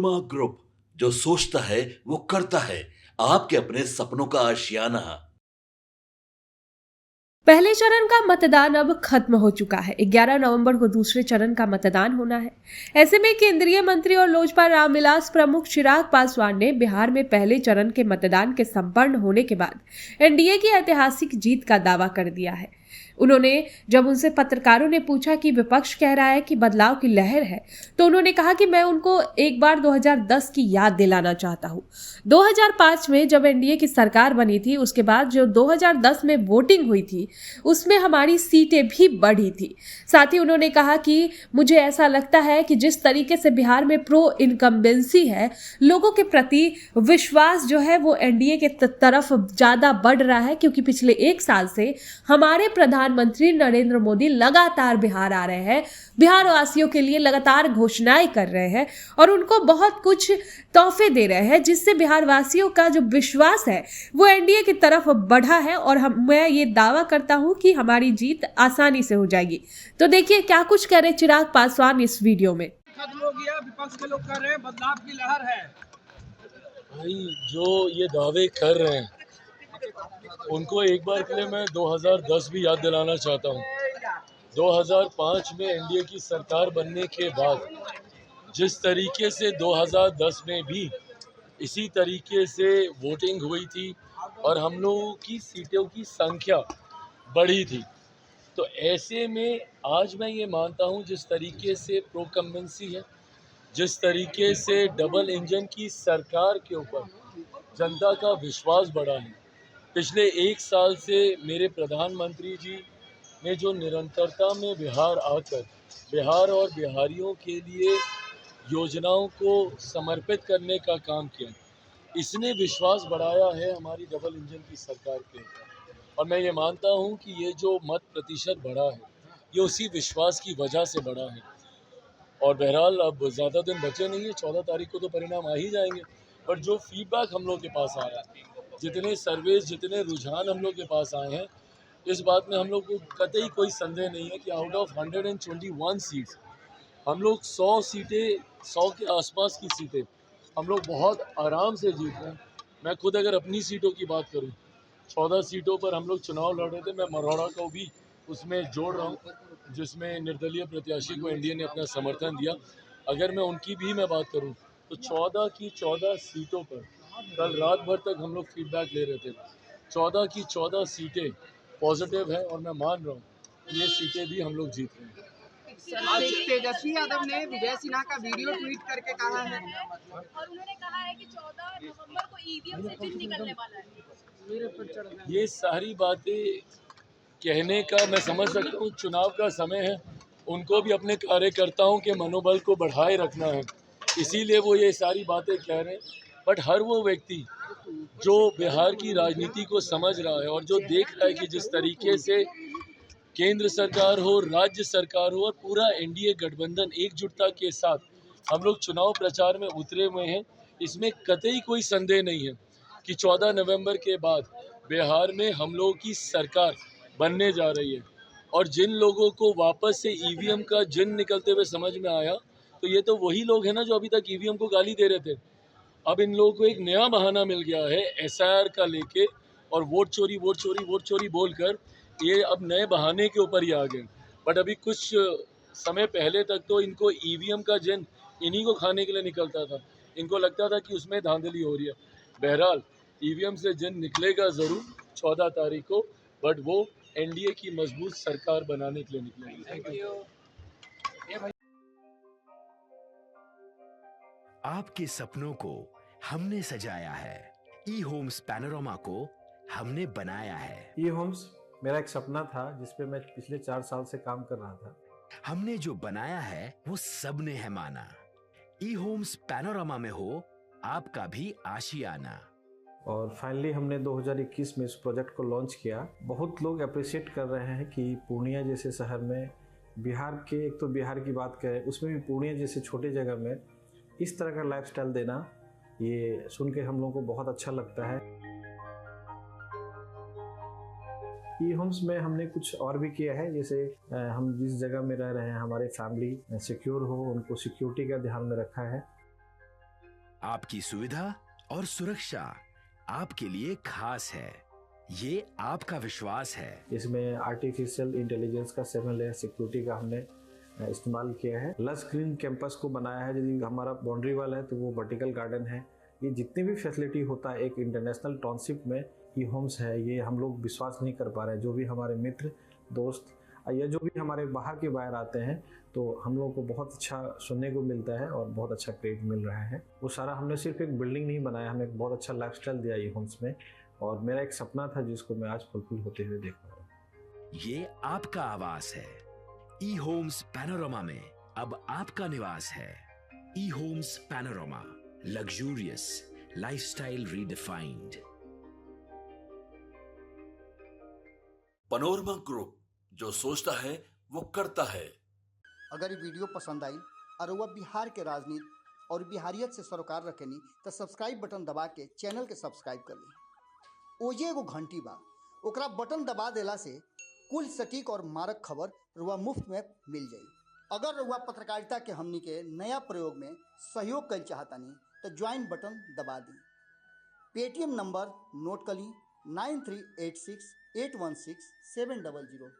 Manorama group, जो सोचता है वो करता है। आपके अपने सपनों का आशियाना। पहले चरण का मतदान अब खत्म हो चुका है। 11 नवंबर को दूसरे चरण का मतदान होना है। ऐसे में केंद्रीय मंत्री और लोजपा रामविलास प्रमुख चिराग पासवान ने बिहार में पहले चरण के मतदान के संपन्न होने के बाद एनडीए की ऐतिहासिक जीत का दावा कर दिया है। उन्होंने जब उनसे पत्रकारों ने पूछा कि विपक्ष कह रहा है कि बदलाव की लहर है, तो उन्होंने कहा कि मैं उनको एक बार 2010 की याद दिलाना चाहता हूं। 2005 में जब एनडीए की सरकार बनी थी, उसके बाद जो 2010 में वोटिंग हुई थी, उसमें हमारी सीटें भी बढ़ी थी। साथ ही उन्होंने कहा कि मुझे ऐसा लगता है कि जिस तरीके से बिहार में प्रो इनकम्बेंसी है, लोगों के प्रति विश्वास जो है वो एनडीए के तरफ ज्यादा बढ़ रहा है, क्योंकि पिछले एक साल से हमारे प्रधानमंत्री नरेंद्र मोदी लगातार बिहार आ रहे हैं, बिहार वासियों के लिए लगातार घोषणाएं कर रहे हैं और उनको बहुत कुछ तोहफे दे रहे हैं, जिससे बिहार वासियों का जो विश्वास है वो एनडीए की तरफ बढ़ा है। और मैं ये दावा करता हूं कि हमारी जीत आसानी से हो जाएगी। तो देखिए क्या कुछ कह रहे चिराग पासवान इस वीडियो में। खत्म हो गया, विपक्ष के लोग कह रहे हैं बदलाव की लहर है। भाई जो ये दावे कर रहे हैं उनको एक बार के लिए मैं 2010 भी याद दिलाना चाहता हूँ। 2005 में एनडीए की सरकार बनने के बाद जिस तरीके से 2010 में भी इसी तरीके से वोटिंग हुई थी और हम लोगों की सीटों की संख्या बढ़ी थी, तो ऐसे में आज मैं ये मानता हूँ जिस तरीके से प्रोकम्बेंसी है, जिस तरीके से डबल इंजन की सरकार के ऊपर जनता का विश्वास बढ़ा है, पिछले एक साल से मेरे प्रधानमंत्री जी ने जो निरंतरता में बिहार आकर बिहार और बिहारियों के लिए योजनाओं को समर्पित करने का काम किया, इसने विश्वास बढ़ाया है हमारी डबल इंजन की सरकार के ऊपर। और मैं ये मानता हूँ कि ये जो मत प्रतिशत बढ़ा है ये उसी विश्वास की वजह से बढ़ा है। और बहरहाल अब ज़्यादा दिन बचे नहीं है, 14 तारीख को तो परिणाम आ ही जाएंगे। पर जो फीडबैक हम लोग के पास आया है, जितने सर्वेज, जितने रुझान हम लोग के पास आए हैं, इस बात में हम लोग को कतई कोई संदेह नहीं है कि आउट ऑफ 121 सीट्स हम लोग 100 सीटें, 100 के आसपास की सीटें हम लोग बहुत आराम से जीत रहे हैं। मैं खुद अगर अपनी सीटों की बात करूं, 14 सीटों पर हम लोग चुनाव लड़ रहे थे। मैं मरौड़ा को भी उसमें जोड़ रहा हूं, जिसमें निर्दलीय प्रत्याशी को एनडीए ने अपना समर्थन दिया। अगर मैं उनकी भी मैं बात करूं तो 14 की 14 सीटों पर कल रात भर तक हम लोग फीडबैक ले रहे थे। 14 की 14 सीटें पॉजिटिव है और मैं मान रहा हूँ ये सीटें भी हम लोग जीत रहे हैं। आज तेजस्वी यादव ने विजय सिन्हा का वीडियो ट्वीट करके कहा है और उन्होंने कहा है कि 14 नवंबर को ईवीएम से चिन्ह निकलने वाला है। ये सारी बातें कहने का मैं समझ सकता हूँ, चुनाव का समय है, उनको भी अपने कार्यकर्ताओं के मनोबल को बढ़ाए रखना है, इसीलिए वो ये सारी बातें कह रहे हैं। बट हर वो व्यक्ति जो बिहार की राजनीति को समझ रहा है और जो देख रहा है कि जिस तरीके से केंद्र सरकार हो, राज्य सरकार हो और पूरा एनडीए गठबंधन एकजुटता के साथ हम लोग चुनाव प्रचार में उतरे हुए हैं, इसमें कतई कोई संदेह नहीं है कि 14 नवंबर के बाद बिहार में हम लोगों की सरकार बनने जा रही है। और जिन लोगों को वापस से ईवीएम का जिन निकलते हुए समझ में आया, तो ये तो वही लोग हैं ना जो अभी तक ईवीएम को गाली दे रहे थे। अब इन लोगों को एक नया बहाना मिल गया है एसआईआर का लेके, और वोट चोरी वोट चोरी वोट चोरी बोलकर ये अब नए बहाने के ऊपर ही आ गए। बट अभी कुछ समय पहले तक तो इनको ईवीएम का जिन इन्हीं को खाने के लिए निकलता था, इनको लगता था कि उसमें धांधली हो रही है। बहरहाल ईवीएम से जिन निकलेगा ज़रूर 14 तारीख को, बट वो एनडीए की मजबूत सरकार बनाने के लिए निकलेगी। Thank you. आपके सपनों को हमने सजाया है, ई होम्स पैनोरामा को हमने बनाया है। ई होम्स मेरा एक सपना था जिस पे मैं पिछले 4 साल से काम कर रहा था। हमने जो बनाया है वो सबने है माना। ई होम्स पैनोरामा में हो आपका भी आशियाना। और फाइनली हमने 2021 में इस प्रोजेक्ट को लॉन्च किया। बहुत लोग अप्रिशिएट कर रहे हैं कि पूर्णिया जैसे शहर में, बिहार के, एक तो बिहार की बात करें उसमें भी पूर्णिया जैसे छोटे जगह में इस तरह का लाइफस्टाइल देना, ये सुन के हम लोगों को बहुत अच्छा लगता है। ई होम्स में हमने कुछ और भी किया है, जैसे हम जिस जगह में रह रहे हैं हमारे फैमिली सिक्योर हो, उनको सिक्योरिटी का ध्यान में रखा है। आपकी सुविधा और सुरक्षा आपके लिए खास है। ये आपका विश्वास है। इसमें आर्टिफिशियल इंटेलिजेंस का 7 लेयर सिक्योरिटी का हमने इस्तेमाल किया है। लस ग्रीन कैंपस को बनाया है। यदि हमारा बाउंड्री वाल है तो वो वर्टिकल गार्डन है। ये जितनी भी फैसिलिटी होता है एक इंटरनेशनल टाउनशिप में ई होम्स है, ये हम लोग विश्वास नहीं कर पा रहे हैं। जो भी हमारे मित्र दोस्त या जो भी हमारे बाहर के बाहर आते हैं तो हम लोगों को बहुत अच्छा सुनने को मिलता है और बहुत अच्छा क्रेडिट मिल रहा है। वो सारा हमने सिर्फ एक बिल्डिंग नहीं बनाया, हमें एक बहुत अच्छा लाइफस्टाइल दिया ई होम्स में, और मेरा एक सपना था जिसको मैं आज फुलफिल होते हुए देख रहा हूँ। ये आपका आवास है। ई होम्स पैनोरामा में अब आपका निवास है। E homes Panorama, luxurious lifestyle redefined. Panorama group, जो सोचता है वो करता है। अगर ये वीडियो पसंद आई और वह बिहार के राजनीति और बिहारियत से सरोकार रखेनी तो सब्सक्राइब बटन दबा के चैनल के सब्सक्राइब कर ली। ओजे एगो घंटी बा, ओकरा बटन दबा देला से कुल सटीक और मारक खबर रुआ मुफ्त में मिल जाई। अगर रुआ पत्रकारिता के हमनी के नया प्रयोग में सहयोग कर चाहतानी तो ज्वाइन बटन दबा दी। पेटीएम नंबर नोट कर ली 9386816700।